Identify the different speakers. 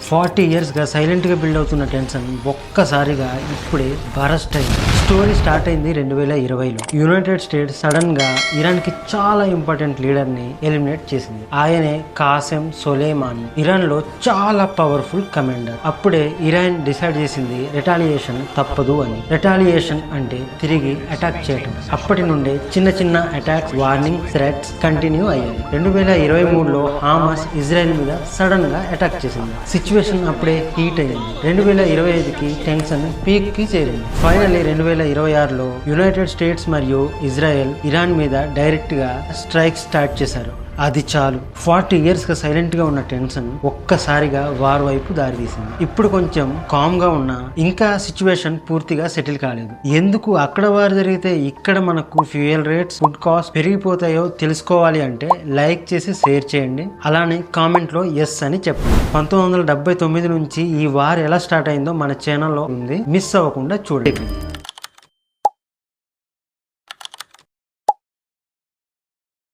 Speaker 1: 40 years గా silent గా build అవుతున్న టెన్షన్ ఒక్కసారిగా ఇప్పుడే బరస్ట్ అయింది. స్టోరీ స్టార్ట్ అయింది 2020లో. యునైటెడ్ స్టేట్స్ సడన్ గా ఇరాన్ కి చాలా ఇంపార్టెంట్ లీడర్ ని ఎలిమినేట్ చేసింది. ఆయనే కాసెం సొలైమానీ, ఇరాన్ లో చాలా పవర్ఫుల్ కమాండర్. అప్పుడే ఇరాన్ డిసైడ్ చేసింది రెటాలియేషన్ తప్పదు అని. రెటాలియేషన్ అంటే తిరిగి అటాక్ చేయడం. అప్పటి నుండే చిన్న చిన్న అటాక్స్, వార్నింగ్, థ్రెట్స్ కంటిన్యూ అయ్యాయి. 2023లో హామాస్ ఇజ్రాయెల్ మీద సడన్ గా అటాక్ చేసింది. సిచ్యువేషన్ అప్పుడే హీట్ అయింది. 2025కి టెన్షన్ పీక్ కి చేరింది. ఫైనల్లీ 2026లో యునైటెడ్ స్టేట్స్ మరియు ఇజ్రాయెల్ ఇరాన్ మీద డైరెక్ట్ గా స్ట్రైక్ స్టార్ట్ చేశారు. అది చాలు. 40 years గా సైలెంట్ గా ఉన్న టెన్షన్ ఒక్కసారిగా వార్ వైపు దారితీసింది. ఇప్పుడు కొంచెం కామ్ గా ఉన్నా ఇంకా సిచ్యువేషన్ పూర్తిగా సెటిల్ కాలేదు. ఎందుకు అక్కడ వార్ జరిగితే ఇక్కడ మనకు ఫ్యూయల్ రేట్స్, ఫుడ్ కాస్ట్ పెరిగిపోతాయో తెలుసుకోవాలి అంటే లైక్ చేసి షేర్ చేయండి. అలానే కామెంట్ లో ఎస్ అని చెప్పండి. 1979 నుంచి ఈ వార్ ఎలా స్టార్ట్ అయిందో మన ఛానల్లో ఉంది, మిస్ అవ్వకుండా చూడండి.